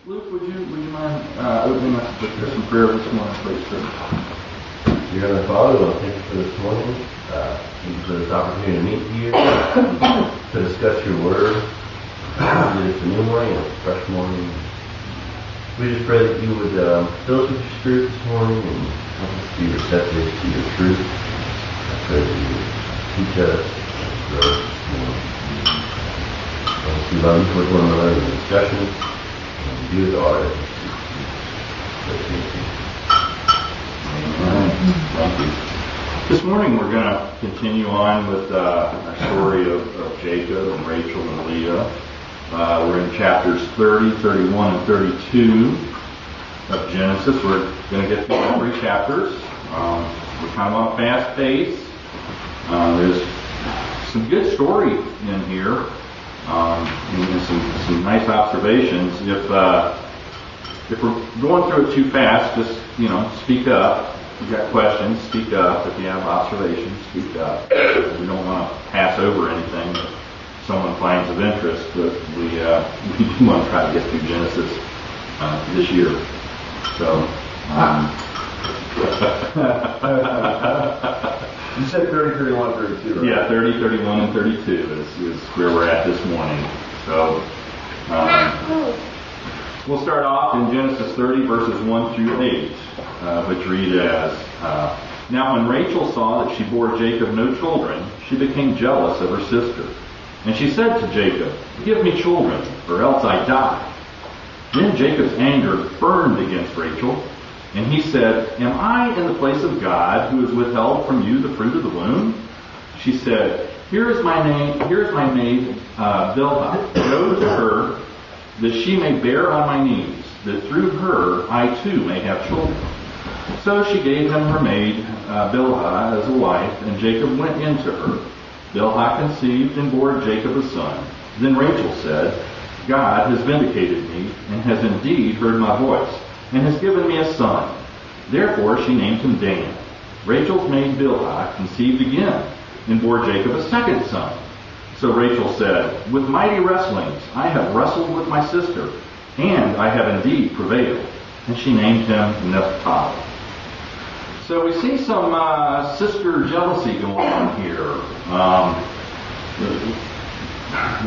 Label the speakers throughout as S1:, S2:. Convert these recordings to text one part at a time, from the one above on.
S1: Luke, would you mind opening us with some prayer this morning, please?
S2: Dear Heavenly Father, I want to thank you for this morning, for this opportunity to meet you, to discuss your word. It's a new morning, it's a fresh morning. We just pray that you would fill us with your spirit this morning and help us to be receptive to your truth. I pray that you would teach us and grow us this morning. We love you with one another in the discussion, and do as our
S1: Amen. Thank you. This morning we're going to continue on with our story of Jacob and Rachel and Leah. We're in chapters 30, 31, and 32 of Genesis. We're going to get through all 3 chapters. We're kind of on a fast pace. There's some good story in here. And some nice observations. If we're going through it too fast, just speak up. If you've got questions, speak up. If you have observations, speak up. We don't want to pass over anything that someone finds of interest, but we do want to try to get through Genesis this year. So.
S2: You said 30, 31, 32, right?
S1: Yeah, 30, 31, and 32 is where we're at this morning. So, we'll start off in Genesis 30, verses 1 through 8, which read as, Now when Rachel saw that she bore Jacob no children, she became jealous of her sister. And she said to Jacob, Give me children, or else I die. Then Jacob's anger burned against Rachel, and he said, Am I in the place of God, who has withheld from you the fruit of the womb? She said, Here is my maid, Bilhah. Go to her, that she may bear on my knees, that through her I too may have children. So she gave him her maid, Bilhah, as a wife, and Jacob went in to her. Bilhah conceived and bore Jacob a son. Then Rachel said, God has vindicated me, and has indeed heard my voice, and has given me a son. Therefore she named him Dan. Rachel's maid Bilhah conceived again, and bore Jacob a second son. So Rachel said, With mighty wrestlings I have wrestled with my sister, and I have indeed prevailed. And she named him Naphtali. So we see some sister jealousy going on here.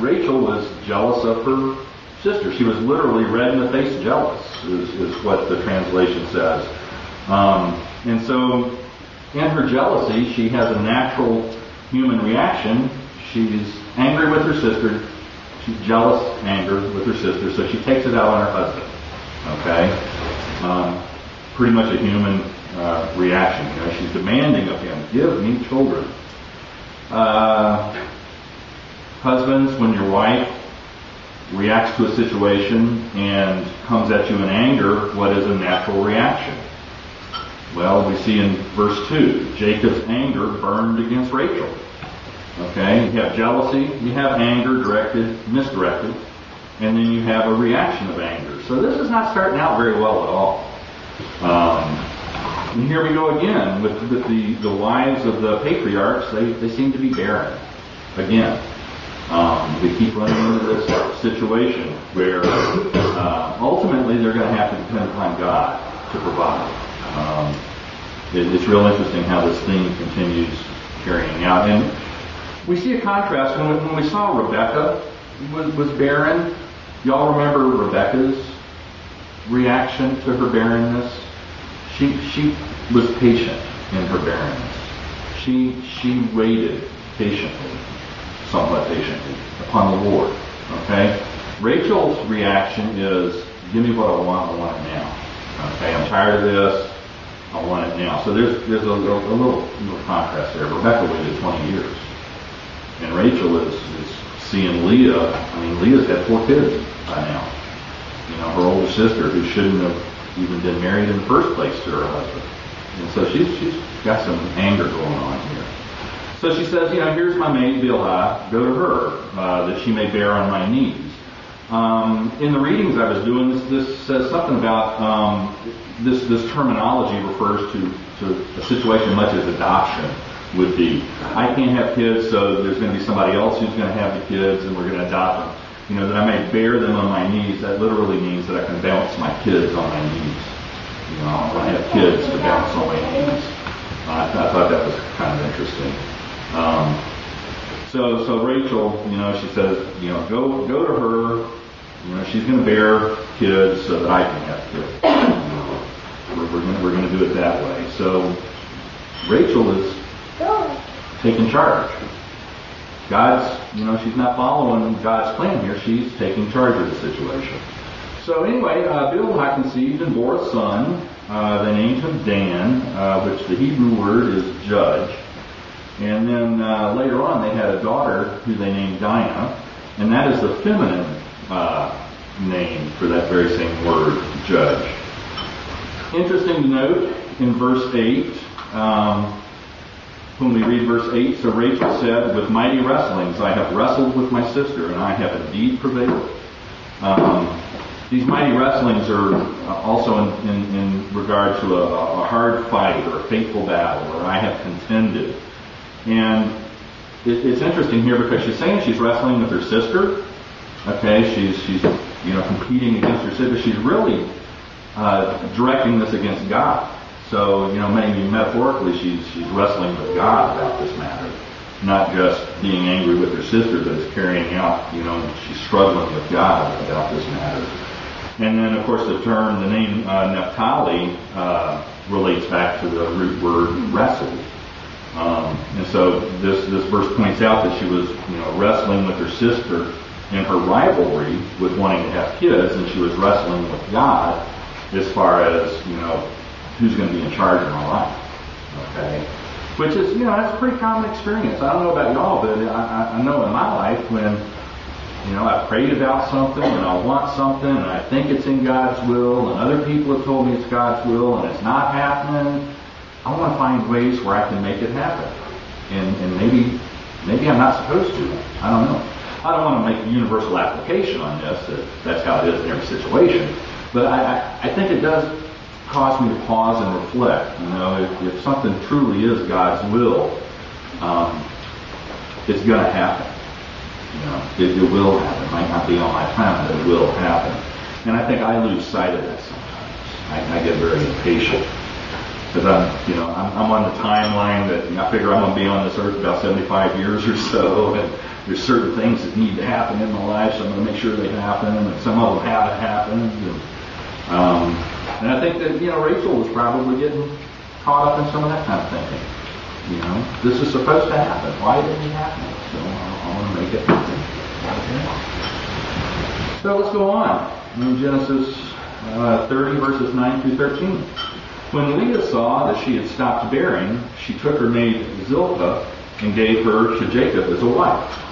S1: Rachel was jealous of her sister. She was literally red in the face jealous, is what the translation says. And so in her jealousy, she has a natural human reaction. She's angry with her sister. She's jealous, anger with her sister, so she takes it out on her husband. Okay? Pretty much a human reaction. She's demanding of him, give me children. Husbands, when your wife reacts to a situation and comes at you in anger, what is a natural reaction? Well, we see in verse 2, Jacob's anger burned against Rachel. Okay, you have jealousy, you have anger directed, misdirected, and then you have a reaction of anger. So this is not starting out very well at all. And here we go again with the wives of the patriarchs. They seem to be barren again. We keep running into this situation where ultimately they're going to have to depend upon God to provide. It's real interesting how this theme continues carrying out. And we see a contrast when we saw Rebecca was barren. Y'all remember Rebecca's reaction to her barrenness? She was patient in her barrenness. She waited patiently, somewhat patiently, upon the Lord. Okay? Rachel's reaction is, give me what I want it now. Okay, I'm tired of this, I want it now. So there's a little contrast there. Rebecca waited 20 years. And Rachel is seeing Leah. I mean, Leah's had 4 kids by now. Her older sister, who shouldn't have even been married in the first place to her husband. And so she's got some anger going on here. So she says, here's my maid Bilhah, go to her, that she may bear on my knees. In the readings I was doing, this says something about this terminology refers to a situation much as adoption would be. I can't have kids, so there's going to be somebody else who's going to have the kids, and we're going to adopt them. that I may bear them on my knees. That literally means that I can bounce my kids on my knees. I have kids to bounce on my knees. I thought that was kind of interesting. So Rachel, she says, go to her. She's going to bear kids so that I can have kids. We're going to do it that way. So Rachel is taking charge. She's not following God's plan here. She's taking charge of the situation. So anyway, Bilhah conceived and bore a son. They named him Dan, which the Hebrew word is judge. And then later on they had a daughter who they named Dinah, and that is the feminine name for that very same word, judge. Interesting to note in verse 8, when we read verse 8, so Rachel said, with mighty wrestlings I have wrestled with my sister, and I have indeed prevailed. These mighty wrestlings are also in regard to a hard fight or a faithful battle, or I have contended. And it's interesting here because she's saying she's wrestling with her sister. Okay, she's competing against her sister. She's really directing this against God. So maybe metaphorically she's wrestling with God about this matter, not just being angry with her sister, but it's carrying out. She's struggling with God about this matter. And then, of course, the name Naphtali relates back to the root word wrestled. And so this verse points out that she was, wrestling with her sister in her rivalry with wanting to have kids, and she was wrestling with God as far as, who's going to be in charge of my life. Okay? Which is, that's a pretty common experience. I don't know about y'all, but I know in my life when I prayed about something and I want something and I think it's in God's will and other people have told me it's God's will and it's not happening, I want to find ways where I can make it happen. And maybe I'm not supposed to. I don't know. I don't want to make a universal application on this. That's how it is in every situation. But I think it does cause me to pause and reflect. If something truly is God's will, it's going to happen. It will happen. It might not be on my time, but it will happen. And I think I lose sight of that sometimes. I get very impatient because I'm on the timeline that I figure I'm going to be on this earth about 75 years or so, and there's certain things that need to happen in my life, so I'm going to make sure they happen, and some of them haven't happened. And I think that Rachel was probably getting caught up in some of that kind of thinking. This is supposed to happen. Why didn't it happen? So I want to make it happen. Okay. So let's go on. In Genesis 30, verses 9 through 13. When Leah saw that she had stopped bearing, she took her maid Zilpah and gave her to Jacob as a wife.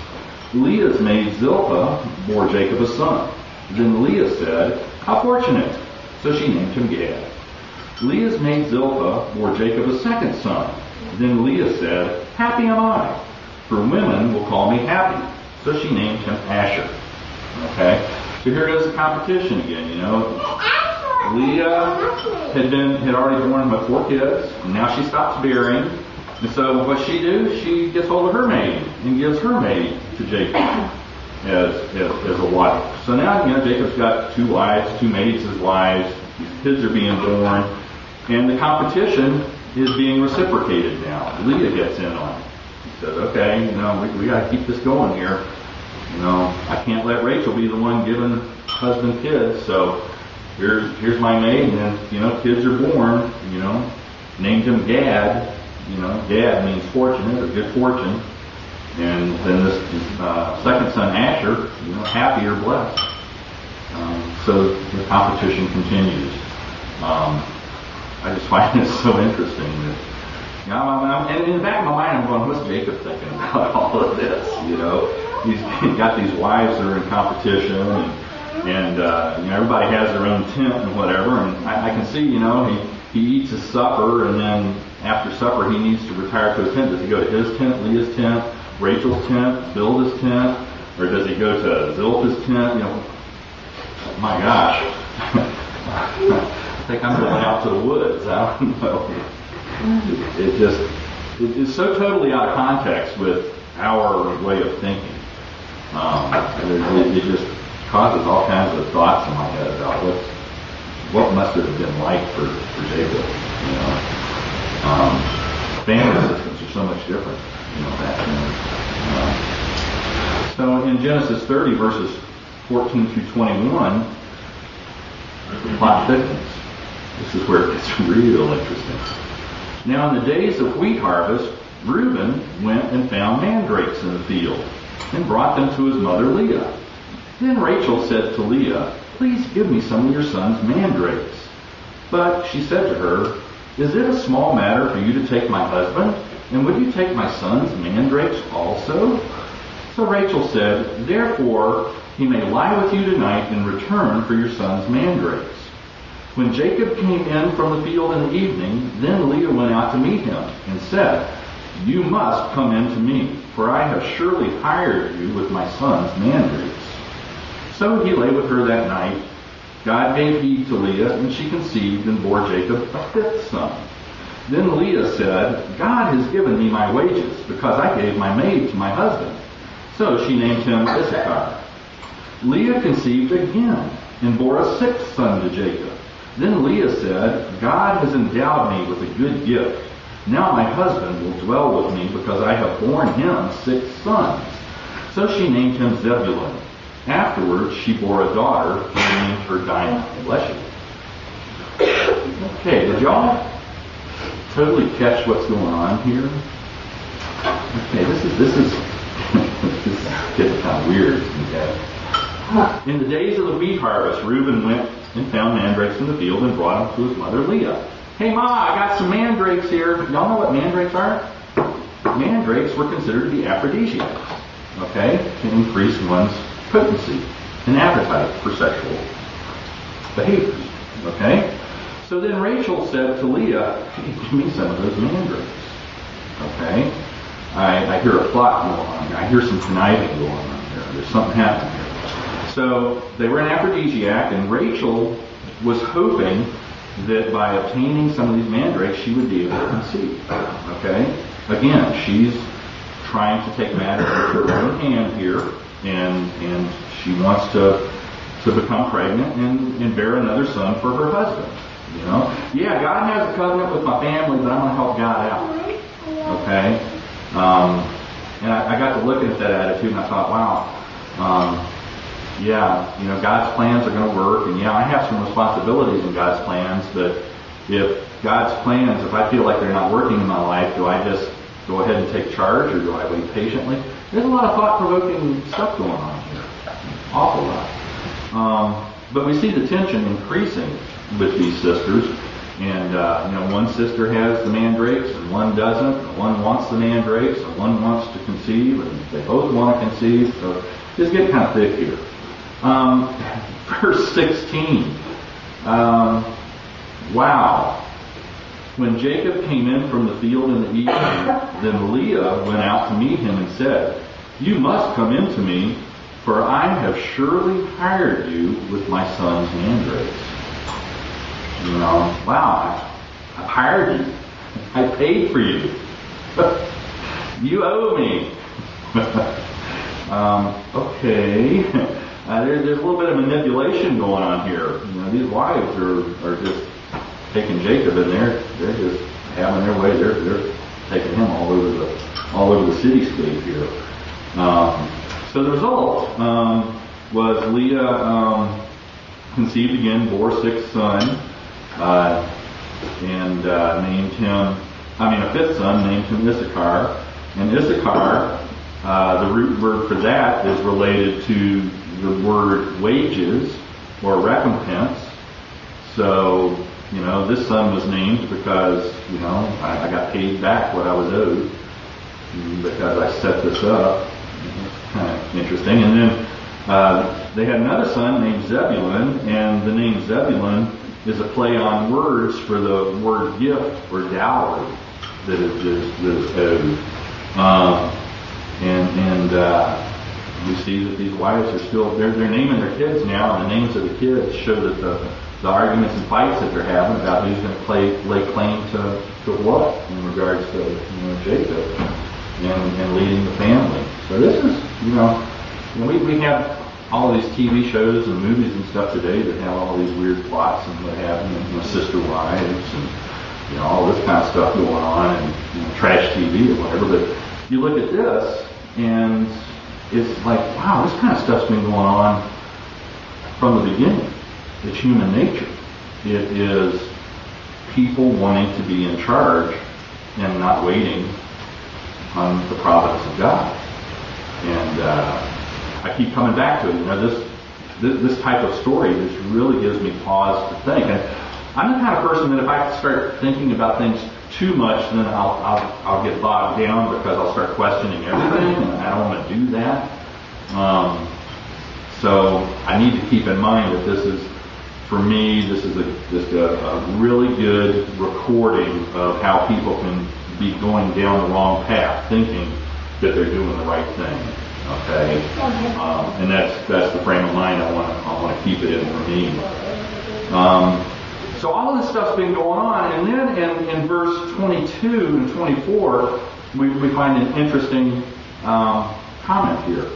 S1: Leah's maid Zilpah bore Jacob a son. Then Leah said, "How fortunate!" So she named him Gad. Leah's maid Zilpah bore Jacob a second son. Then Leah said, "Happy am I, for women will call me happy." So she named him Asher. Okay? So here goes the competition again, Leah had already born with 4 kids, and now she stops bearing. And so what she do? She gets hold of her maid and gives her maid to Jacob as a wife. So now, Jacob's got 2 wives, 2 maids as wives. These kids are being born, and the competition is being reciprocated now. Leah gets in on it. She says, "Okay, we got to keep this going here. I can't let Rachel be the one giving husband kids. So here's my maid, and then kids are born. Named him Gad. Gad means fortunate or good fortune. And then this second son Asher, happy or blessed. So the competition continues. I just find this so interesting that, and in the back of my mind, I'm going, what's Jacob thinking about all of this? He's got these wives that are in competition, and everybody has their own tent and whatever. And I can see, he eats his supper, and then after supper, he needs to retire to a tent. Does he go to his tent, Leah's tent, Rachel's tent, Bilhah's tent, or does he go to Zilpah's tent? My gosh. I think I'm going out to the woods. I don't know. It's so totally out of context with our way of thinking. It just causes all kinds of thoughts in my head about what must it have been like for Jacob. Family systems are so much different, back then. So in Genesis 30, verses 14 through 21, the plot thickens. This is where it gets real interesting. Now in the days of wheat harvest, Reuben went and found mandrakes in the field and brought them to his mother Leah. Then Rachel said to Leah, "Please give me some of your son's mandrakes." But she said to her, "Is it a small matter for you to take my husband? And would you take my son's mandrakes also?" So Rachel said, "Therefore he may lie with you tonight in return for your son's mandrakes." When Jacob came in from the field in the evening, then Leah went out to meet him and said, "You must come in to me, for I have surely hired you with my son's mandrakes." So he lay with her that night. God gave heed to Leah, and she conceived and bore Jacob a fifth son. Then Leah said, "God has given me my wages, because I gave my maid to my husband." So she named him Issachar. Leah conceived again and bore a sixth son to Jacob. Then Leah said, "God has endowed me with a good gift. Now my husband will dwell with me, because I have borne him 6 sons." So she named him Zebulun. Afterwards she bore a daughter and named her Dinah. Bless you. Okay, did y'all totally catch what's going on here? Okay, this is this is getting kind of weird. Okay. In the days of the wheat harvest, Reuben went and found mandrakes in the field and brought them to his mother Leah. "Hey Ma, I got some mandrakes here." Y'all know what mandrakes are? Mandrakes were considered to be aphrodisiacs, okay, to increase one's potency and appetite for sexual behaviors, okay? So then Rachel said to Leah, "Hey, give me some of those mandrakes," okay? I hear a plot going on here. I hear some conniving going on here. There's something happening here. So they were an aphrodisiac, and Rachel was hoping that by obtaining some of these mandrakes, she would be able to conceive. Okay? Again, she's trying to take matters into her own hand here, and she wants to become pregnant and bear another son for her husband. Yeah, God has a covenant with my family, but I'm going to help God out. Okay? And I got to looking at that attitude, and I thought, wow, yeah, God's plans are going to work, and I have some responsibilities in God's plans, but if God's plans, if I feel like they're not working in my life, do I just go ahead and take charge, or do I wait patiently? There's a lot of thought-provoking stuff going on here. Awful lot. But we see the tension increasing with these sisters, and one sister has the mandrakes, and one doesn't, and one wants the mandrakes, and one wants to conceive, and they both want to conceive, so it's getting kind of thick here. Verse 16. Wow. When Jacob came in from the field in the evening, then Leah went out to meet him and said, "You must come in to me, for I have surely hired you with my son's mandrakes." Wow, I've hired you. I paid for you. You owe me. Okay. There's a little bit of manipulation going on here. These wives are just taking Jacob, and they're just having their way. They're taking him all over the cityscape here. So the result was Leah conceived again, bore a sixth son, and named him. A fifth son, named him Issachar. And Issachar, the root word for that is related to the word wages or recompense. So, this son was named because, I got paid back what I was owed because I set this up. Kind of interesting. And then they had another son named Zebulun, and the name Zebulun is a play on words for the word gift or dowry that is owed. We see that these wives are still, they're naming their kids now, and the names of the kids show that the arguments and fights that they're having about who's going to lay claim to what in regards to Jacob and leading the family. So this is we have all these TV shows and movies and stuff today that have all these weird plots and what have you, sister wives and all this kind of stuff going on, and trash TV or whatever. But you look at this, and it's like, wow, this kind of stuff's been going on from the beginning. It's human nature. It is people wanting to be in charge and not waiting on the providence of God. And I keep coming back to it. This type of story just really gives me pause to think. And I'm the kind of person that if I start thinking about things too much, then I'll get bogged down because I'll start questioning everything, and I don't want to do that. So I need to keep in mind that this is, for me, this is just a really good recording of how people can be going down the wrong path, thinking that they're doing the right thing. Okay, and that's the frame of mind I want to keep it in for me. So all of this stuff's been going on, and then in verse 22 and 24, we find an interesting comment here.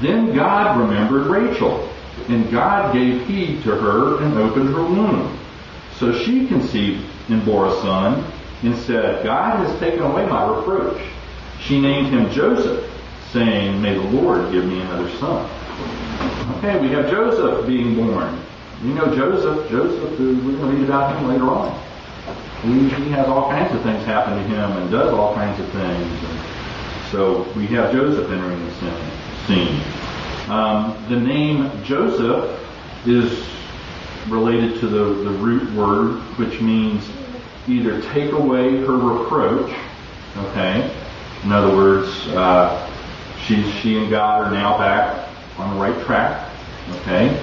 S1: Then God remembered Rachel, and God gave heed to her and opened her womb. So she conceived and bore a son, and said, God has taken away my reproach. She named him Joseph, saying, may the Lord give me another son. Okay, we have Joseph being born. You know Joseph, we're going to read about him later on. He has all kinds of things happen to him and does all kinds of things. And so we have Joseph entering the scene. The name Joseph is related to the root word, which means either take away her reproach. Okay? In other words, she and God are now back on the right track. Okay?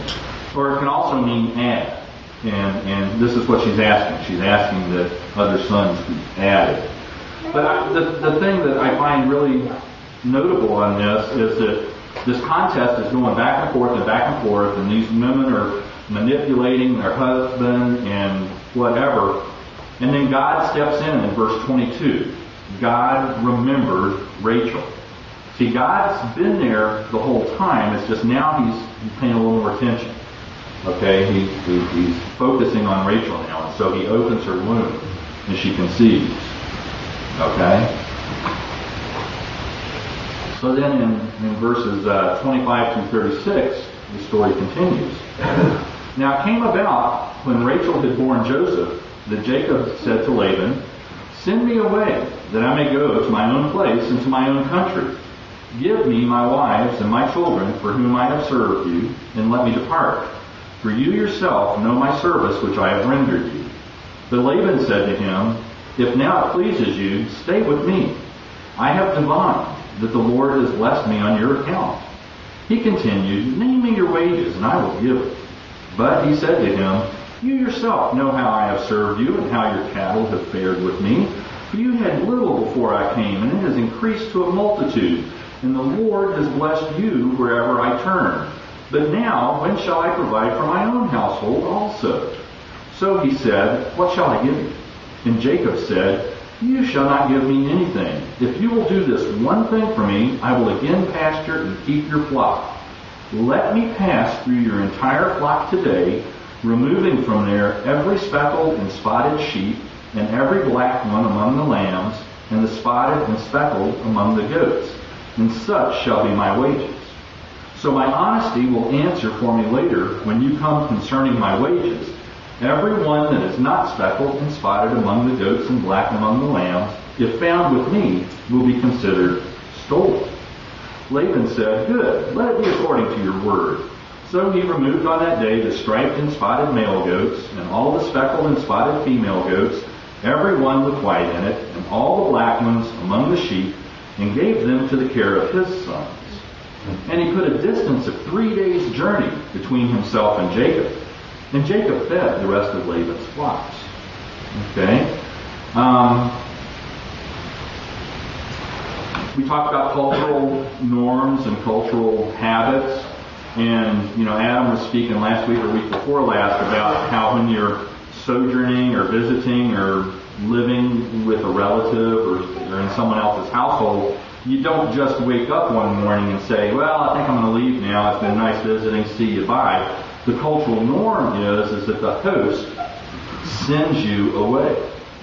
S1: Or it can also mean add. And this is what she's asking. She's asking that other sons be added. But the thing that I find really notable on this is that this contest is going back and forth, and these women are manipulating their husband and whatever. And then God steps in verse 22. God remembered Rachel. See, God's been there the whole time. It's just now he's paying a little more attention. Okay, he's focusing on Rachel now, and so he opens her womb, and she conceives. Okay? So then in verses 25 through 36, the story continues. Now it came about, when Rachel had borne Joseph, that Jacob said to Laban, send me away, that I may go to my own place and to my own country. Give me my wives and my children, for whom I have served you, and let me depart. For you yourself know my service which I have rendered you. But Laban said to him, if now it pleases you, stay with me. I have divined that the Lord has blessed me on your account. He continued, name me your wages, and I will give it. But he said to him, you yourself know how I have served you, and how your cattle have fared with me. For you had little before I came, and it has increased to a multitude. And the Lord has blessed you wherever I turn. But now, when shall I provide for my own household also? So he said, what shall I give you? And Jacob said, you shall not give me anything. If you will do this one thing for me, I will again pasture and keep your flock. Let me pass through your entire flock today, removing from there every speckled and spotted sheep, and every black one among the lambs, and the spotted and speckled among the goats. And such shall be my wages. So my honesty will answer for me later when you come concerning my wages. Every one that is not speckled and spotted among the goats and black among the lambs, if found with me, will be considered stolen. Laban said, good, let it be according to your word. So he removed on that day the striped and spotted male goats, and all the speckled and spotted female goats, every one with white in it, and all the black ones among the sheep, and gave them to the care of his sons. And he put a distance of 3 days' journey between himself and Jacob. And Jacob fed the rest of Laban's flocks. Okay? We talked about cultural norms and cultural habits. And, Adam was speaking last week or week before last about how when you're sojourning or visiting or living with a relative or in someone else's household, you don't just wake up one morning and say, well, I think I'm going to leave now. It's been nice visiting. See you, bye. The cultural norm is that the host sends you away.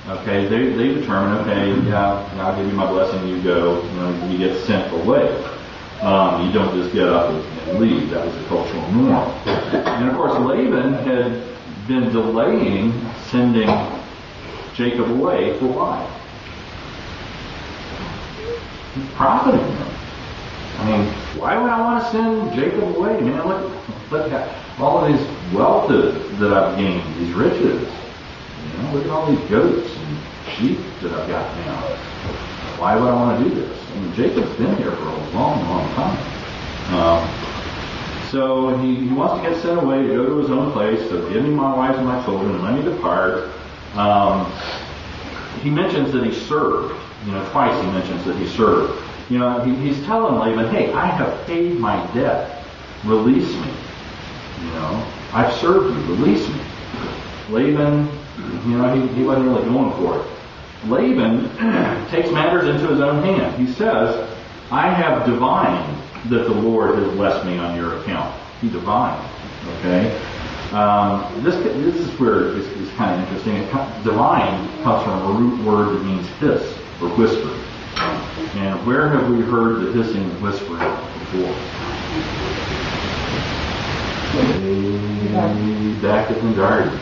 S1: Okay, they determine, okay, yeah, I'll give you my blessing, you go, you get sent away. You don't just get up and leave. That was the cultural norm. And of course, Laban had been delaying sending Jacob away for why? He's profiting him. I mean, why would I want to send Jacob away? Man, look at all of these wealth that I've gained, these riches. Look at all these goats and sheep that I've got now. Why would I want to do this? I mean, Jacob's been here for a long, long time. So he wants to get sent away to go to his own place. So give me my wives and my children and let me depart. He mentions that he served. Twice he mentions that he served. He's telling Laban, hey, I have paid my debt. Release me. I've served you. Release me. Laban, he wasn't really going for it. Laban takes matters into his own hand. He says, I have divined that the Lord has blessed me on your account. He divined. Okay? This is where it's kind of interesting. Divine comes from a root word that means hiss or whisper. And where have we heard the hissing and whispering before? Way back in the garden.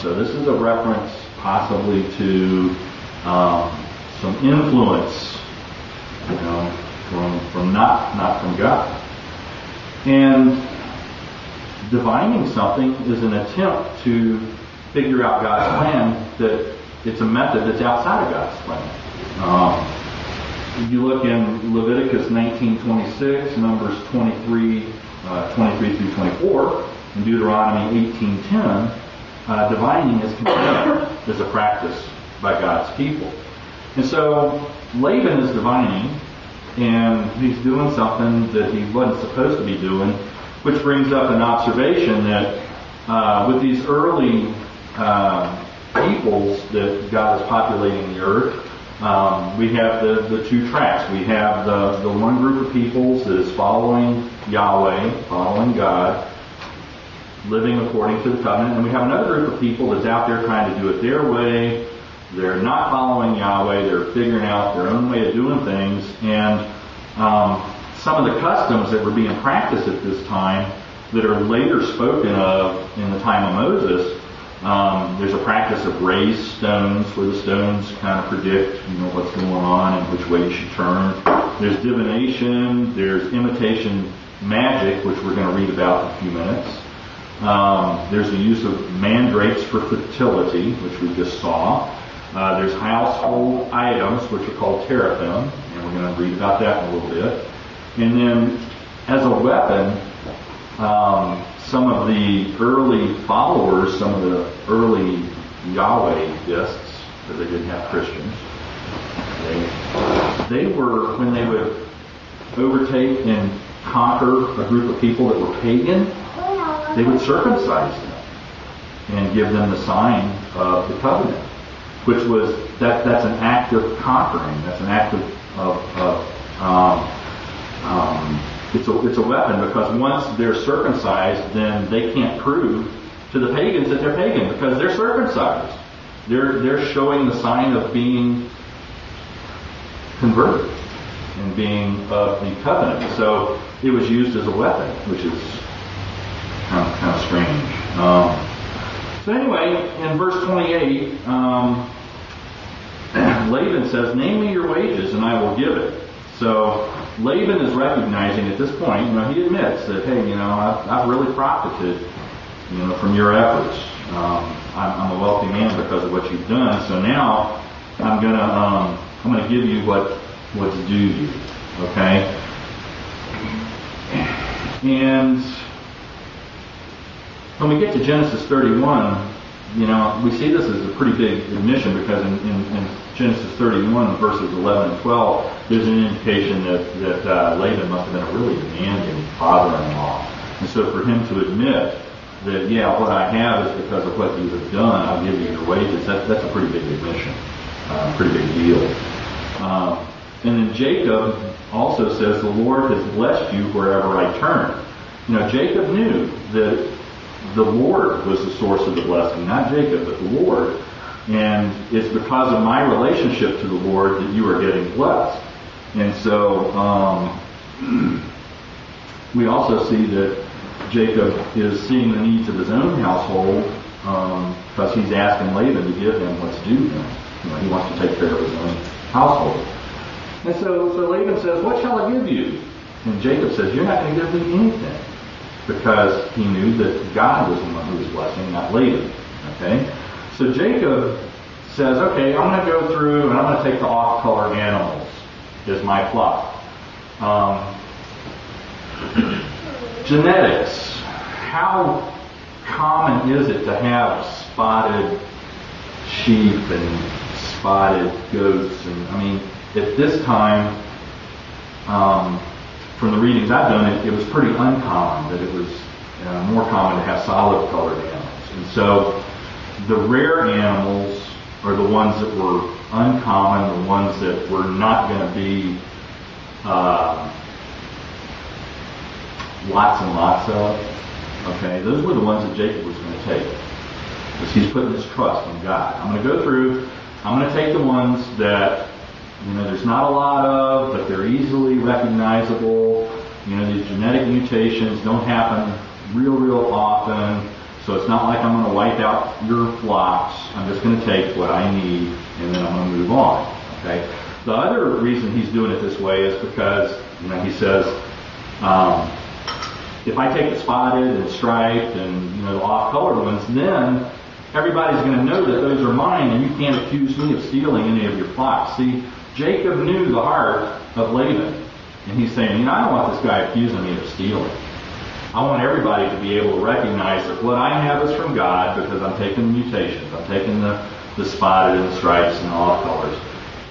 S1: So this is a reference possibly to some influence, from not from God. And divining something is an attempt to figure out God's plan. That it's a method that's outside of God's plan. If you look in Leviticus 19:26, Numbers 23 through 24, and Deuteronomy 18:10. Divining is condemned as a practice by God's people. And so Laban is divining, and he's doing something that he wasn't supposed to be doing, which brings up an observation that with these early peoples that God is populating the earth, we have the two tracks. We have the one group of peoples that is following Yahweh, following God, living according to the covenant, and we have another group of people that's out there trying to do it their way. They're not following Yahweh. They're figuring out their own way of doing things, and some of the customs that were being practiced at this time that are later spoken of in the time of Moses. There's a practice of raised stones, where the stones kind of predict, what's going on and which way you should turn. There's divination. There's imitation magic, which we're going to read about in a few minutes. There's the use of mandrakes for fertility, which we just saw. There's household items, which are called teraphim, and we're going to read about that in a little bit. And then, as a weapon, some of the early followers, some of the early Yahwehists, because they didn't have Christians, they were, when they would overtake and conquer a group of people that were pagan, they would circumcise them and give them the sign of the covenant, which was that's an act of conquering. That's an act it's a weapon, because once they're circumcised, then they can't prove to the pagans that they're pagan because they're circumcised. They're showing the sign of being converted and being of the covenant. So it was used as a weapon, which is kind of strange. So anyway, in verse 28, Laban says, "Name me your wages, and I will give it." So Laban is recognizing at this point, he admits that, hey, I've really profited, from your efforts. I'm a wealthy man because of what you've done. So now I'm gonna give you what's due you. Okay, and when we get to Genesis 31, we see this as a pretty big admission, because in Genesis 31, verses 11 and 12, there's an indication that Laban must have been a really demanding father-in-law. And so for him to admit that, what I have is because of what you have done, I'll give you your wages, that's a pretty big admission, pretty big deal. And then Jacob also says, the Lord has blessed you wherever I turn. Jacob knew that the Lord was the source of the blessing, not Jacob, but the Lord. And it's because of my relationship to the Lord that you are getting blessed. And so we also see that Jacob is seeing the needs of his own household because he's asking Laban to give him what's due him. He wants to take care of his own household. And so Laban says, what shall I give you? And Jacob says, you're not going to give me anything. Because he knew that God was the one who was blessing, not Laban. Okay? So Jacob says, okay, I'm going to go through and I'm going to take the off-color animals as my flock. Genetics. How common is it to have spotted sheep and spotted goats? And at this time, from the readings I've done, it was pretty uncommon, that it was more common to have solid-colored animals. And so the rare animals are the ones that were uncommon, the ones that were not going to be lots and lots of. Okay, those were the ones that Jacob was going to take, because he's putting his trust in God. I'm going to go through, I'm going to take the ones that there's not a lot of, but they're easily recognizable. These genetic mutations don't happen real often, so it's not like I'm going to wipe out your flocks. I'm just going to take what I need, and then I'm going to move on. Okay. The other reason he's doing it this way is because he says, if I take the spotted and striped and the off-colored ones, then everybody's going to know that those are mine, and you can't accuse me of stealing any of your flocks. See, Jacob knew the heart of Laban, and he's saying, I don't want this guy accusing me of stealing. I want everybody to be able to recognize that what I have is from God, because I'm taking the mutations. I'm taking the spotted and the stripes and all colors.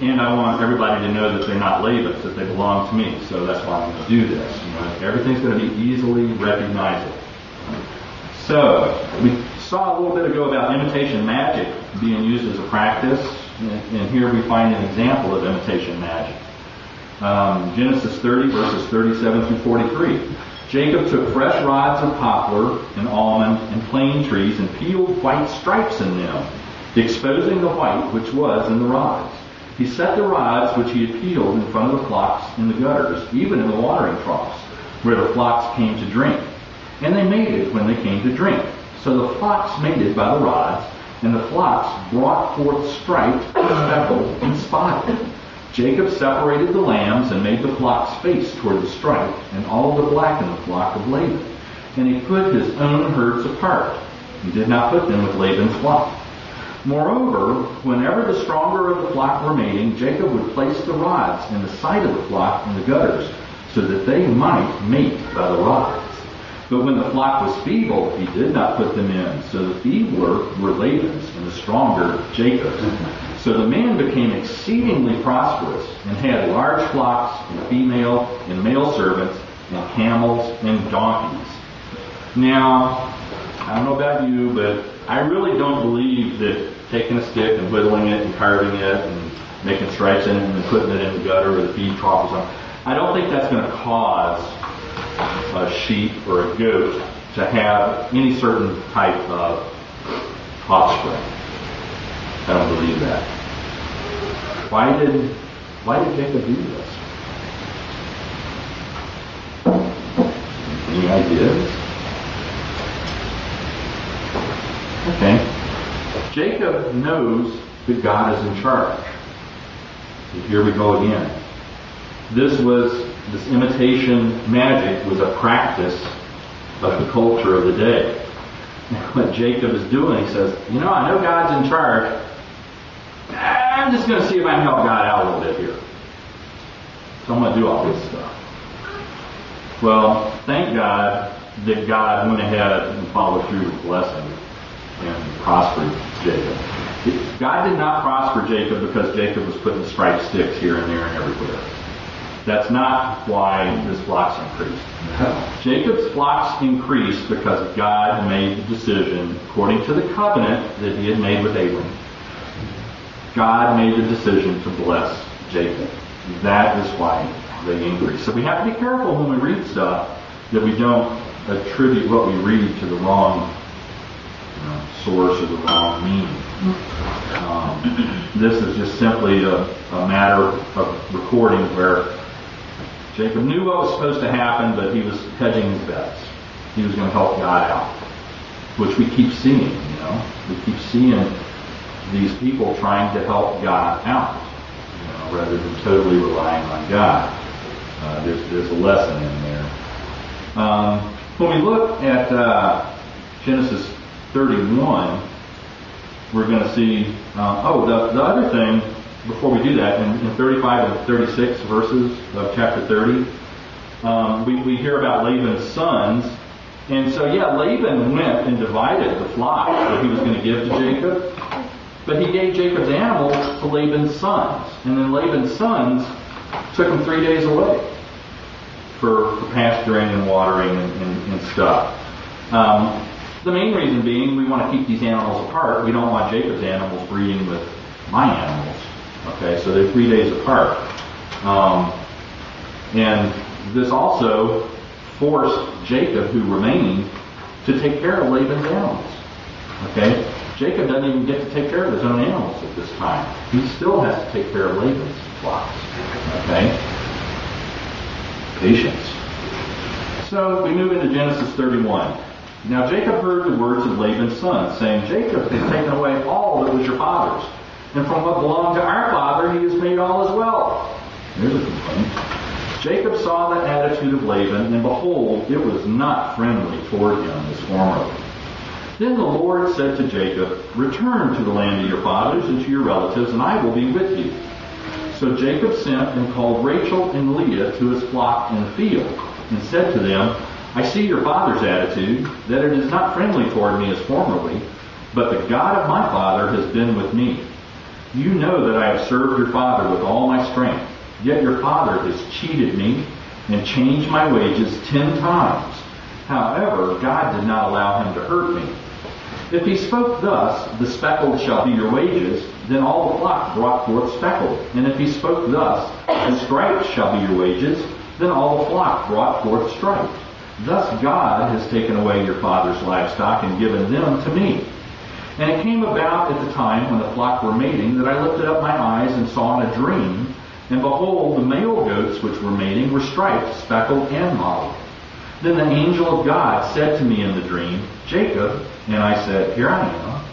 S1: And I want everybody to know that they're not Laban's, that they belong to me. So that's why I'm going to do this. Everything's going to be easily recognizable. So we saw a little bit ago about imitation magic being used as a practice. And here we find an example of imitation magic. Genesis 30, verses 37 through 43. Jacob took fresh rods of poplar and almond and plane trees and peeled white stripes in them, exposing the white which was in the rods. He set the rods which he had peeled in front of the flocks in the gutters, even in the watering troughs, where the flocks came to drink. And they mated when they came to drink. So the flocks mated by the rods, and the flocks brought forth striped, speckled, and spotted. Jacob separated the lambs and made the flocks face toward the striped, and all the black in the flock of Laban. And he put his own herds apart. He did not put them with Laban's flock. Moreover, whenever the stronger of the flock were mating, Jacob would place the rods in the side of the flock in the gutters, so that they might mate by the rods. But when the flock was feeble, he did not put them in. So the feebler were Laban's, and the stronger Jacob's. So the man became exceedingly prosperous, and had large flocks, and female and male servants, and camels and donkeys. Now, I don't know about you, but I really don't believe that taking a stick and whittling it and carving it and making stripes in it and putting it in the gutter or the feed trough or something, I don't think that's going to cause a sheep or a goat to have any certain type of offspring. I don't believe that. Why did Jacob do this? Any ideas? Okay. Jacob knows that God is in charge. So here we go again. This imitation magic was a practice of the culture of the day. What Jacob is doing, he says, I know God's in charge. I'm just going to see if I can help God out a little bit here. So I'm going to do all this stuff. Well, thank God that God went ahead and followed through with blessing and prospered Jacob. God did not prosper Jacob because Jacob was putting striped sticks here and there and everywhere. That's not why his flocks increased. Jacob's flocks increased because God made the decision, according to the covenant that he had made with Abram. God made the decision to bless Jacob. That is why they increase. So we have to be careful when we read stuff that we don't attribute what we read to the wrong source or the wrong meaning. This is just simply a matter of recording where Jacob knew what was supposed to happen, but he was hedging his bets. He was going to help God out, which we keep seeing. We keep seeing these people trying to help God out, rather than totally relying on God. There's a lesson in there. When we look at Genesis 31, we're going to see, the other thing, before we do that, in 35 and 36 verses of chapter 30, we hear about Laban's sons. And so, Laban went and divided the flock that he was going to give to Jacob. But he gave Jacob's animals to Laban's sons. And then Laban's sons took him 3 days away for pasturing and watering and stuff. The main reason being we want to keep these animals apart. We don't want Jacob's animals breeding with my animals. Okay, so they're 3 days apart. And this also forced Jacob, who remained, to take care of Laban's animals. Okay? Jacob doesn't even get to take care of his own animals at this time. He still has to take care of Laban's flocks. Okay? Patience. So we move into Genesis 31. Now Jacob heard the words of Laban's son, saying, Jacob has taken away all that was your father's, and from what belonged to our father he has made all as well. Here's a complaint. Jacob saw the attitude of Laban, and behold, it was not friendly toward him as formerly. Then the Lord said to Jacob, return to the land of your fathers and to your relatives, and I will be with you. So Jacob sent and called Rachel and Leah to his flock in the field, and said to them, I see your father's attitude, that it is not friendly toward me as formerly, but the God of my father has been with me. You know that I have served your father with all my strength, yet your father has cheated me and changed my wages 10 times. However, God did not allow him to hurt me. If he spoke thus, the speckled shall be your wages, then all the flock brought forth speckled. And if he spoke thus, the striped shall be your wages, then all the flock brought forth striped. Thus God has taken away your father's livestock and given them to me. And it came about at the time when the flock were mating that I lifted up my eyes and saw in a dream, and behold, the male goats which were mating were striped, speckled, and mottled. Then the angel of God said to me in the dream, Jacob, and I said, Here I am.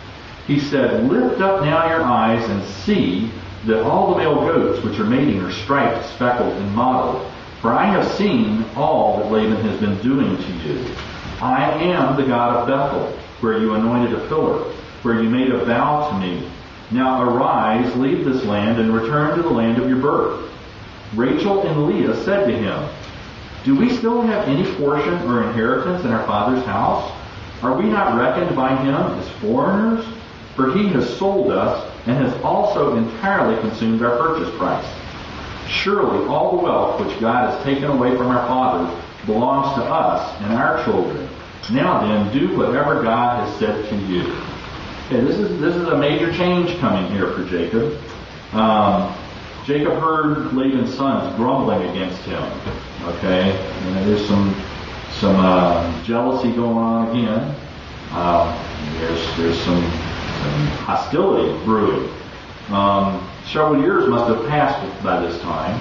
S1: He said, Lift up now your eyes and see that all the male goats which are mating are striped, speckled, and mottled. For I have seen all that Laban has been doing to you. I am the God of Bethel, where you anointed a pillar, where you made a vow to me. Now arise, leave this land, and return to the land of your birth. Rachel and Leah said to him, Do we still have any portion or inheritance in our father's house? Are we not reckoned by him as foreigners? For he has sold us and has also entirely consumed our purchase price. Surely all the wealth which God has taken away from our fathers belongs to us and our children. Now then, do whatever God has said to you. Okay, this is a major change coming here for Jacob. Jacob heard Laban's sons grumbling against him. Okay, and there's some jealousy going on again. There's some hostility brewing. Several years must have passed by this time.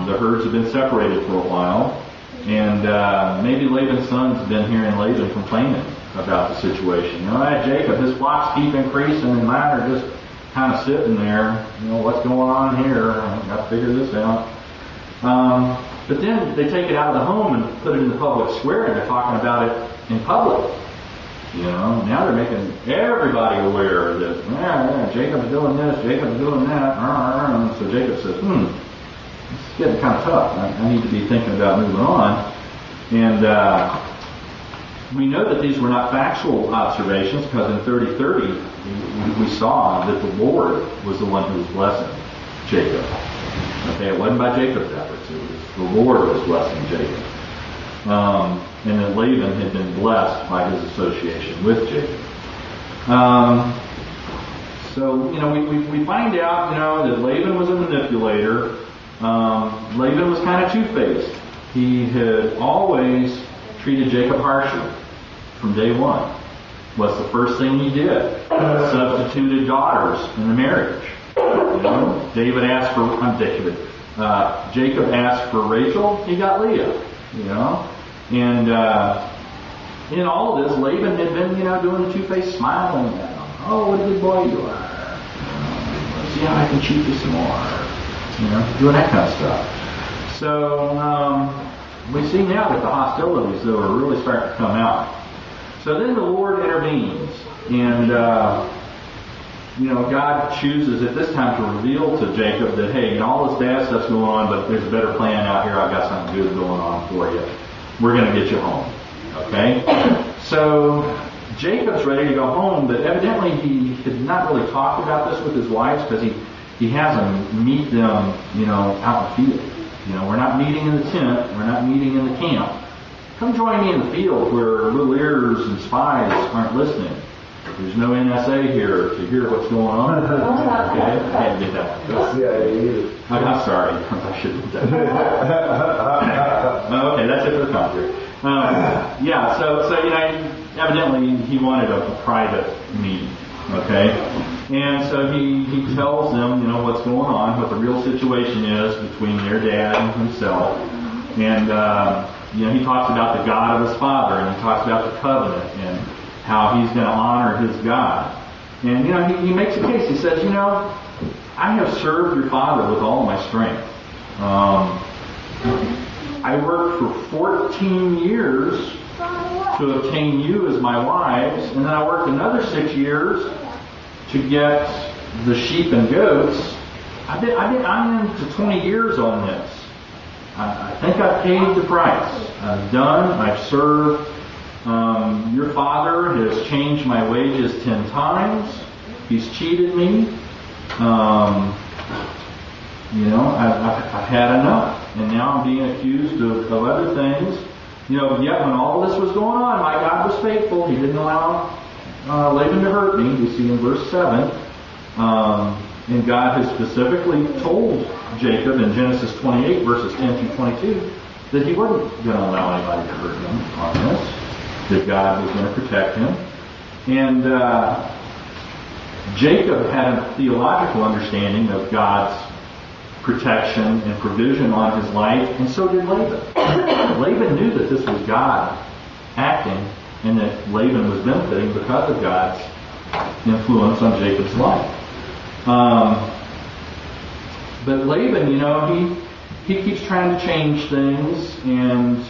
S1: The herds have been separated for a while, and maybe Laban's sons have been hearing Laban complaining about the situation. Jacob, his flocks keep increasing, and mine are just kind of sitting there. What's going on here? I've got to figure this out. But then they take it out of the home and put it in the public square, and they're talking about it in public. Now they're making everybody aware that Jacob's doing this, Jacob's doing that. So Jacob says, this is getting kind of tough. I need to be thinking about moving on. And we know that these were not factual observations, because in 30:30 we saw that the Lord was the one who was blessing Jacob. Okay, it wasn't by Jacob's efforts. It was the Lord was blessing Jacob. And that Laban had been blessed by his association with Jacob. So, we find out, that Laban was a manipulator. Laban was kind of two-faced. He had always treated Jacob harshly from day one. What's the first thing he did? Substituted daughters in the marriage. Jacob asked for Rachel, he got Leah. And in all of this, Laban had been, doing the two-faced smiling at him. Oh, what a good boy you are. See how I can cheat you some more. Doing that kind of stuff. So we see now that the hostilities, though, are really starting to come out. So then the Lord intervenes, and God chooses at this time to reveal to Jacob that, hey, all this bad stuff's going on, but there's a better plan out here. I've got something good going on for you. We're going to get you home. Okay? So Jacob's ready to go home, but evidently he had not really talked about this with his wives because he has them meet them, out in the field. We're not meeting in the tent. We're not meeting in the camp. Come join me in the field where little ears and spies aren't listening. There's no NSA here to hear what's going on. Okay, I had to get that. Yeah, I'm sorry. I should have done that. Okay, that's it for the commentary. So evidently he wanted a private meeting. Okay, and so he tells them, what's going on, what the real situation is between their dad and himself, and he talks about the God of his father, and he talks about the covenant and how he's going to honor his God. And, he makes a case. He says, I have served your father with all my strength. I worked for 14 years to obtain you as my wives, and then I worked another 6 years to get the sheep and goats. I'm into 20 years on this. I think I paid the price. I've done. I've served. Your father has changed my wages 10 times. He's cheated me. I've had enough. And now I'm being accused of other things. Yet when all this was going on, my God was faithful. He didn't allow Laban to hurt me. We see in verse 7. And God has specifically told Jacob in Genesis 28, verses 10 through 22, that he wasn't going to allow anybody to hurt him on this, that God was going to protect him. And Jacob had a theological understanding of God's protection and provision on his life, and so did Laban. Laban knew that this was God acting, and that Laban was benefiting because of God's influence on Jacob's life. But Laban, he keeps trying to change things, and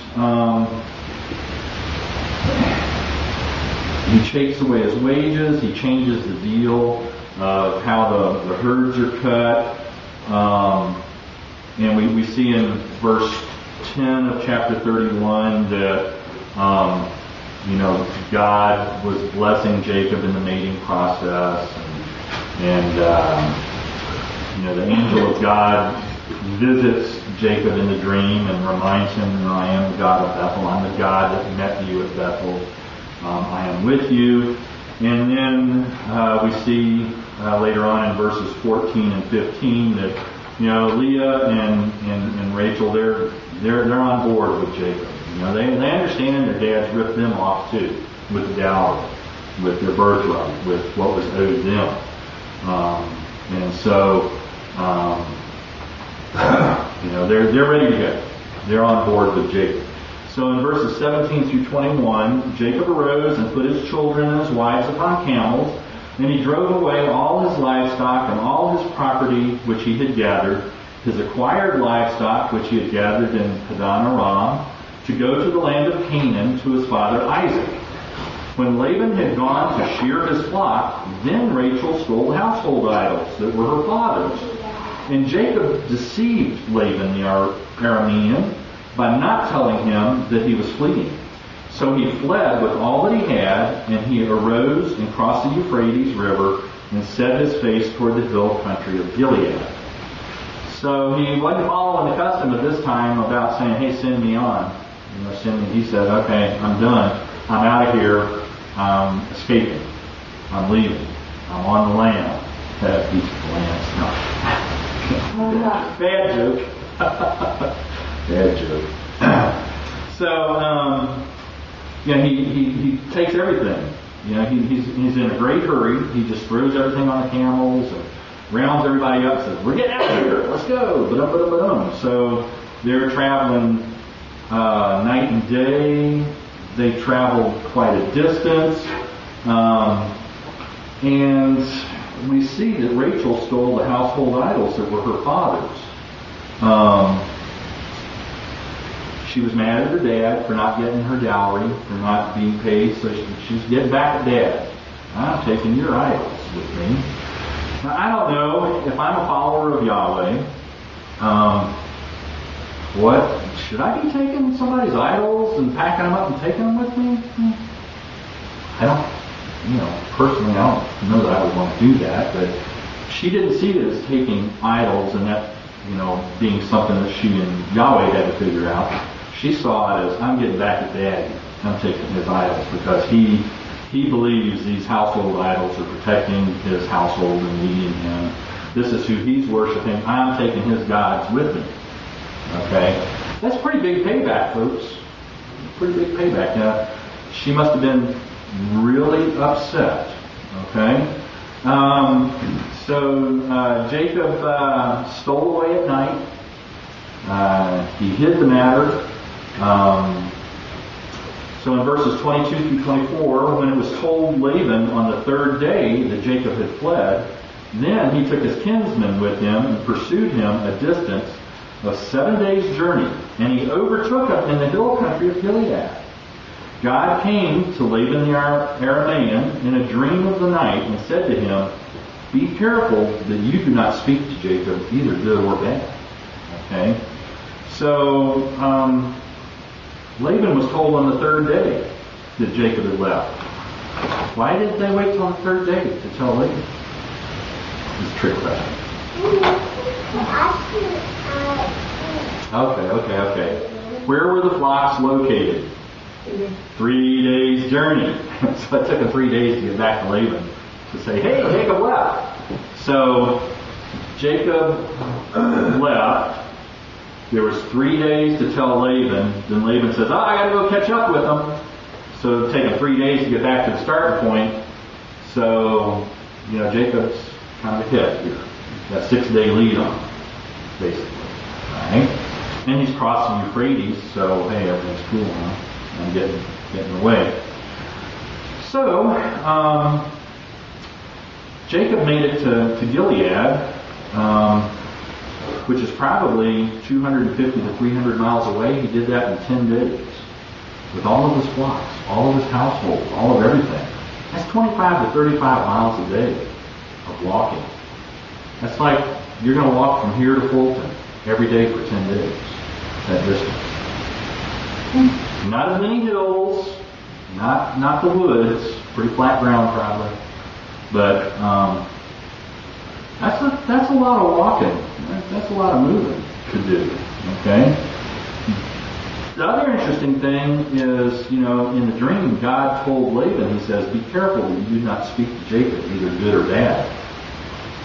S1: he takes away his wages. He changes the deal of how the herds are cut. And we see in verse 10 of chapter 31 that God was blessing Jacob in the mating process, and the angel of God visits Jacob in the dream and reminds him, I am the God of Bethel. I'm the God that met you at Bethel. I am with you. And then we see later on in verses 14 and 15 that Leah and Rachel, they're on board with Jacob. They understand their dad's ripped them off too, with the dowry, with their birthright, with what was owed them. And so they're ready to go. They're on board with Jacob. So in verses 17 through 21, Jacob arose and put his children and his wives upon camels, and he drove away all his livestock and all his property which he had gathered, his acquired livestock which he had gathered in Padan Aram, to go to the land of Canaan to his father Isaac. When Laban had gone to shear his flock, then Rachel stole household idols that were her father's. And Jacob deceived Laban the Aramean by not telling him that he was fleeing. So he fled with all that he had, and he arose and crossed the Euphrates River and set his face toward the hill country of Gilead. So he wasn't following the custom at this time about saying, hey, send me on. Send me. He said, okay, I'm done. I'm out of here. I'm escaping. I'm leaving. I'm on the lam. Each of the lambs. No. Bad joke. Bad joke. So, he takes everything. He's in a great hurry. He just throws everything on the camels and rounds everybody up and says, "We're getting out of here. Let's go." Ba-dum. So they're traveling night and day. They traveled quite a distance. And we see that Rachel stole the household idols that were her father's. She was mad at her dad for not getting her dowry, for not being paid, so she's getting back at Dad. "I'm taking your idols with me." Now, I don't know if I'm a follower of Yahweh. Should I be taking somebody's idols and packing them up and taking them with me? I don't, personally, I don't know that I would want to do that, but she didn't see it as taking idols and that, being something that she and Yahweh had to figure out. She saw it as, "I'm getting back at Dad. I'm taking his idols," because he believes these household idols are protecting his household and leading him. This is who he's worshiping. I'm taking his gods with me. Okay? That's pretty big payback, folks. Pretty big payback. Now, she must have been really upset. Okay? So Jacob stole away at night. He hid the matter. So in verses 22 through 24, when it was told Laban on the third day that Jacob had fled, then he took his kinsmen with him and pursued him a distance of 7 days' journey, and he overtook him in the hill country of Gilead. God came to Laban the Aramean in a dream of the night and said to him, "Be careful that you do not speak to Jacob, either good or bad." Okay? So, Laban was told on the third day that Jacob had left. Why did they wait till the third day to tell Laban? It's a trick question. Okay. Where were the flocks located? 3 days' journey. So it took him 3 days to get back to Laban to say, "Hey, Jacob left." So Jacob left. There was 3 days to tell Laban. Then Laban says, "I got to go catch up with them." So it took him 3 days to get back to the starting point. So, Jacob's kind of hit here. He's got a 6-day lead on him, basically. Right? And he's crossing Euphrates, so hey, everything's cool, huh? I'm getting away. So, Jacob made it to Gilead, which is probably 250 to 300 miles away. He did that in 10 days. With all of his flocks, all of his household, all of everything. That's 25 to 35 miles a day of walking. That's like you're going to walk from here to Fulton every day for 10 days. That distance. Not as many hills, not the woods, pretty flat ground probably, but that's a lot of walking. That's a lot of moving to do. Okay. The other interesting thing is, in the dream, God told Laban, He says, "Be careful that you do not speak to Jacob, either good or bad."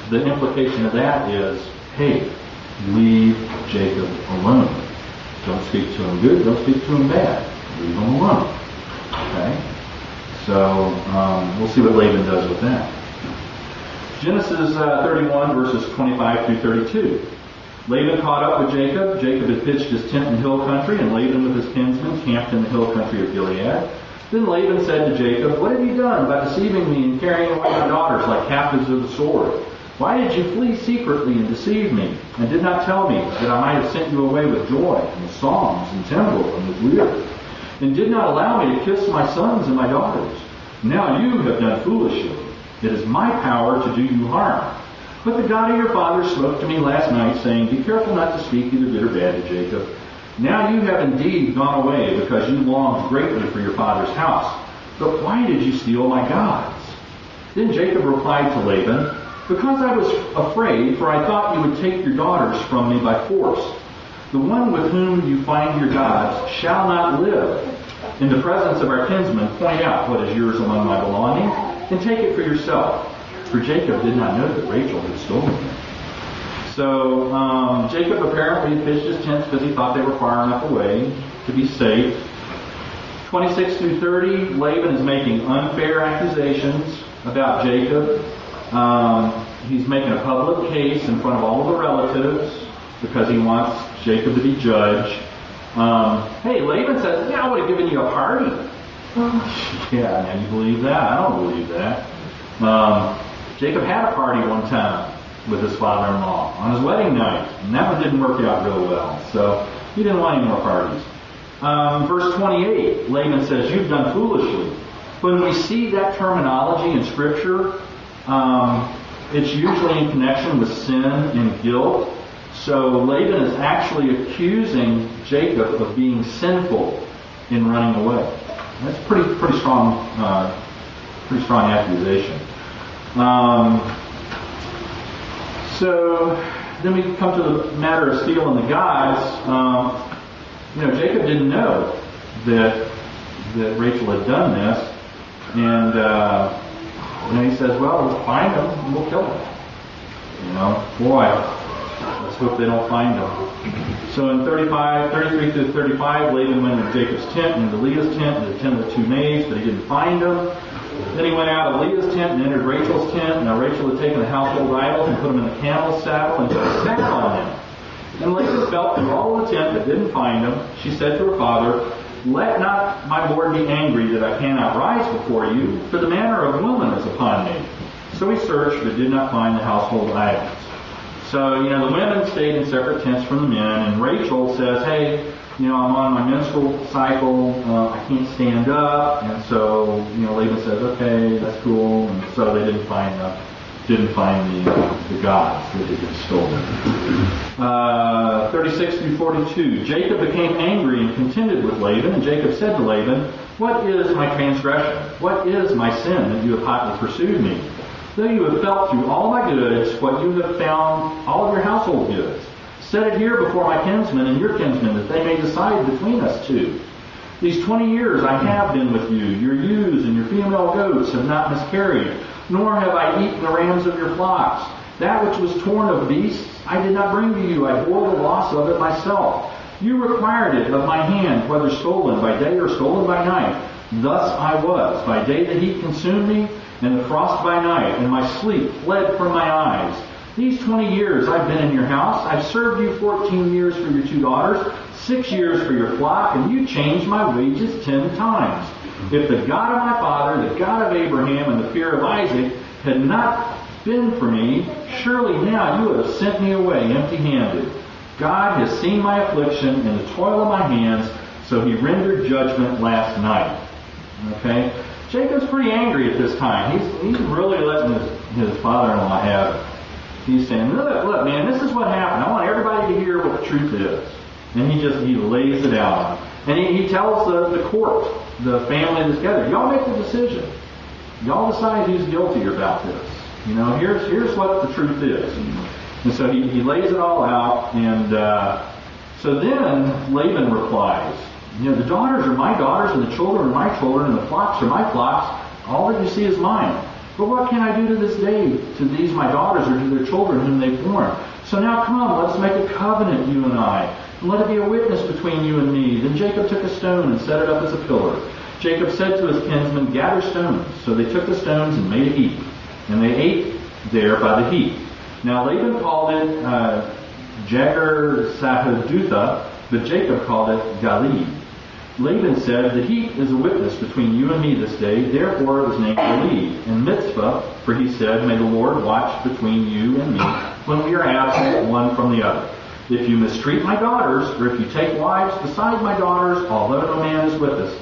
S1: The implication of that is, hey, leave Jacob alone. Don't speak to him good, don't speak to him bad. Leave him alone. Okay? So, we'll see what Laban does with that. Genesis 31, verses 25 through 32. Laban caught up with Jacob. Jacob had pitched his tent in the hill country, and Laban with his kinsmen camped in the hill country of Gilead. Then Laban said to Jacob, "What have you done by deceiving me and carrying away my daughters like captives of the sword? Why did you flee secretly and deceive me, and did not tell me that I might have sent you away with joy, and with songs, and timbrel, and with lyre? And did not allow me to kiss my sons and my daughters? Now you have done foolishly. It is my power to do you harm. But the God of your father spoke to me last night, saying, 'Be careful not to speak either good or bad to Jacob.' Now you have indeed gone away, because you longed greatly for your father's house. But why did you steal my gods?" Then Jacob replied to Laban, "Because I was afraid, for I thought you would take your daughters from me by force. The one with whom you find your gods shall not live. In the presence of our kinsmen, point out what is yours among my belongings, and take it for yourself. for Jacob did not know that Rachel had stolen them. So Jacob apparently pitched his tents because he thought they were far enough away to be safe. 26 through 30, Laban is making unfair accusations about Jacob. He's making a public case in front of all of the relatives because he wants Jacob to be judged. Hey, Laban says, yeah, I would have given you a party. Yeah, now you believe that? I don't believe that. Jacob had a party one time with his father-in-law on his wedding night, and that one didn't work out real well, so he didn't want any more parties. Verse 28, Laban says, you've done foolishly. When we see that terminology in Scripture, it's usually in connection with sin and guilt. So Laban is actually accusing Jacob of being sinful in running away. That's pretty strong accusation. So then we come to the matter of stealing the gods. Jacob didn't know that Rachel had done this, and he says, "Well, we'll find him and we'll kill him." Boy, let's hope they don't find him. So in 33 through 35, Laban went into Jacob's tent, and into Leah's tent, and the tent of the two maids, but he didn't find them. Then he went out of Leah's tent and entered Rachel's tent. Now Rachel had taken the household idols and put them in the camel's saddle and sat on them. And Laban felt through all of the tent but didn't find them. She said to her father, let not my lord be angry that I cannot rise before you, for the manner of woman is upon me. So he searched but did not find the household items. So, the women stayed in separate tents from the men, and Rachel says, hey, I'm on my menstrual cycle, I can't stand up, and so, Laban says, okay, that's cool, and so they didn't find the gods that had been stolen. 36 through 42, Jacob became angry and contended with Laban, and Jacob said to Laban, what is my transgression? What is my sin that you have hotly pursued me? Though you have felt through all my goods, what you have found, all of your household goods. Set it here before my kinsmen and your kinsmen, that they may decide between us two. These 20 years I have been with you. Your ewes and your female goats have not miscarried, nor have I eaten the rams of your flocks. That which was torn of beasts I did not bring to you. I bore the loss of it myself. You required it of my hand, whether stolen by day or stolen by night. Thus I was. By day the heat consumed me, and the frost by night, and my sleep fled from my eyes. These 20 years I've been in your house. I've served you 14 years for your 2 daughters, 6 years for your flock, and you changed my wages 10 times. If the God of my father, the God of Abraham, and the fear of Isaac had not been for me, surely now you would have sent me away empty-handed. God has seen my affliction and the toil of my hands, so he rendered judgment last night. Okay? Jacob's pretty angry at this time. He's really letting his father-in-law have it. He's saying, look, man, this is what happened. I want everybody to hear what the truth is. And he lays it out. And he tells the court, the family that's together, y'all make the decision. Y'all decide who's guilty about this. Here's what the truth is. And so he lays it all out. And so then Laban replies, the daughters are my daughters, and the children are my children, and the flocks are my flocks. All that you see is mine. But what can I do to this day to these my daughters or to their children whom they've borne? So now come, let's make a covenant, you and I, and let it be a witness between you and me. Then Jacob took a stone and set it up as a pillar. Jacob said to his kinsmen, gather stones. So they took the stones and made a heap, and they ate there by the heap. Now Laban called it Jagar-Sahadutha, but Jacob called it Galid. Laban said, the heap is a witness between you and me this day, therefore it was named Galid. And Mitzvah, for he said, may the Lord watch between you and me when we are absent one from the other. If you mistreat my daughters, or if you take wives beside my daughters, although no man is with us,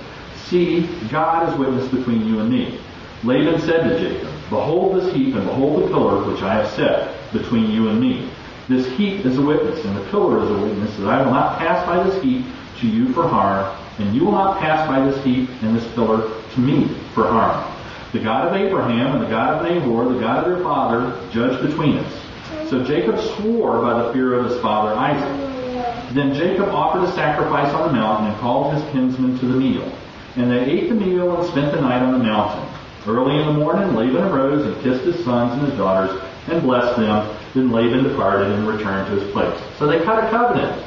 S1: see, God is witness between you and me. Laban said to Jacob, behold this heap, and behold the pillar which I have set between you and me. This heap is a witness, and the pillar is a witness, that I will not pass by this heap to you for harm, and you will not pass by this heap and this pillar to me for harm. The God of Abraham and the God of Nahor, the God of their father, judge between us. So Jacob swore by the fear of his father Isaac. Then Jacob offered a sacrifice on the mountain and called his kinsmen to the meal. And they ate the meal and spent the night on the mountain. Early in the morning, Laban arose and kissed his sons and his daughters and blessed them. Then Laban departed and returned to his place. So they cut a covenant.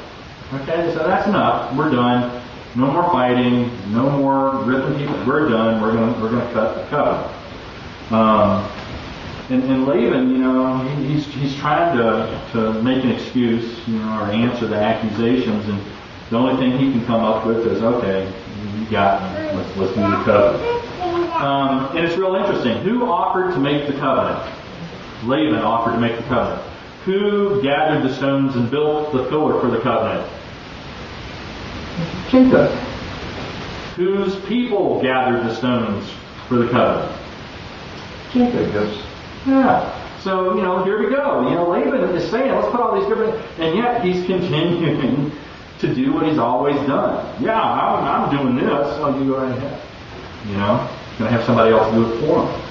S1: Okay, so that's enough. We're done. No more fighting. No more ripping people. We're done. We're going to cut the covenant. And Laban, he's trying to make an excuse, or answer the accusations, and the only thing he can come up with is, okay, you got me. Let's do the covenant. And it's real interesting. Who offered to make the covenant? Laban offered to make the covenant. Who gathered the stones and built the pillar for the covenant? Jacob. Whose people gathered the stones for the covenant? Jacob's. Yeah. So, here we go. Laban is saying, let's put all these different... And yet, he's continuing to do what he's always done. Yeah, I'm doing this, so you go right ahead. Going to have somebody else do it for him.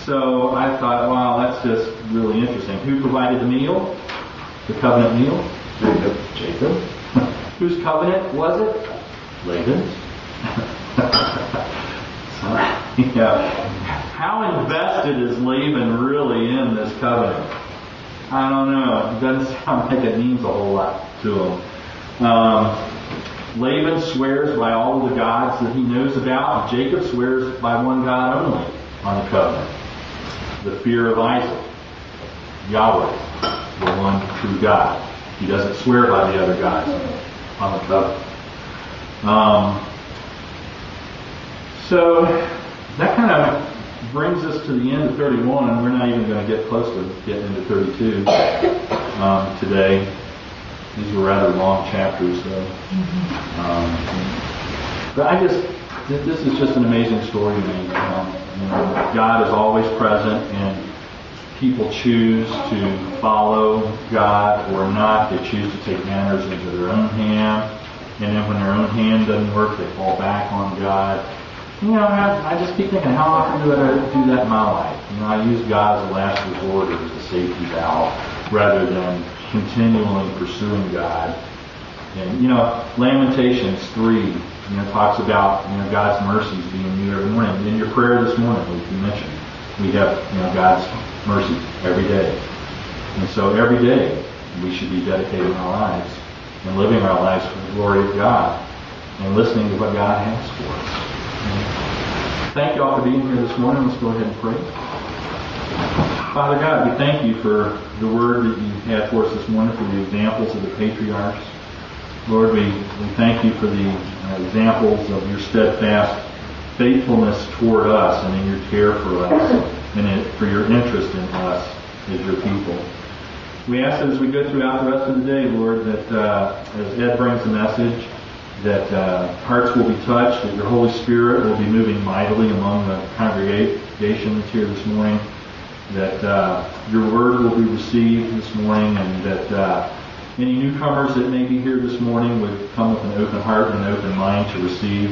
S1: So I thought, wow, that's just really interesting. Who provided the meal? The covenant meal? Jacob. Whose covenant was it? Laban's. How invested is Laban really in this covenant? I don't know. It doesn't sound like it means a whole lot to him. Laban swears by all of the gods that he knows about. Jacob swears by one God only on the covenant. The fear of Isaac. Yahweh, the one true God. He doesn't swear by the other gods on the covenant. So that kind of brings us to the end of 31, and we're not even going to get close to getting into 32 today. These were rather long chapters, though. But this is just an amazing story to me. God is always present, and people choose to follow God or not. They choose to take matters into their own hand, and then when their own hand doesn't work, they fall back on God. I just keep thinking, how often do I do that in my life? I use God as a last resort or as a safety valve rather than continually pursuing God. And, Lamentations 3, talks about, God's mercies being new every morning. In your prayer this morning, like you mentioned, we have, God's mercy every day. And so every day, we should be dedicating our lives and living our lives for the glory of God and listening to what God has for us. Thank you all for being here this morning. Let's go ahead and pray. Father God, we thank you for the word that you had for us this morning, for the examples of the patriarchs. Lord, we thank you for the examples of your steadfast faithfulness toward us and in your care for us and for your interest in us as your people. We ask that as we go throughout the rest of the day, Lord, that as Ed brings the message, that hearts will be touched, that your Holy Spirit will be moving mightily among the congregation that's here this morning, that your word will be received this morning, and that any newcomers that may be here this morning would come with an open heart and an open mind to receive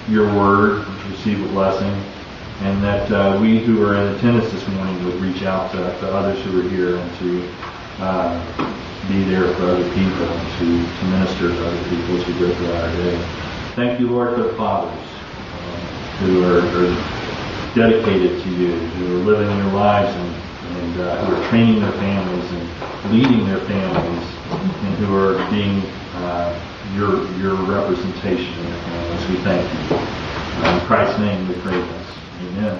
S1: your word, to receive a blessing, and that we who are in attendance this morning would reach out to others who are here and to be there for other people, to minister to other people as we go throughout our day. Thank you, Lord, for the fathers who are dedicated to you, who are living their lives and who are training their families and leading their families, and who are being your representation in their families. We thank you. In Christ's name we pray this. Amen.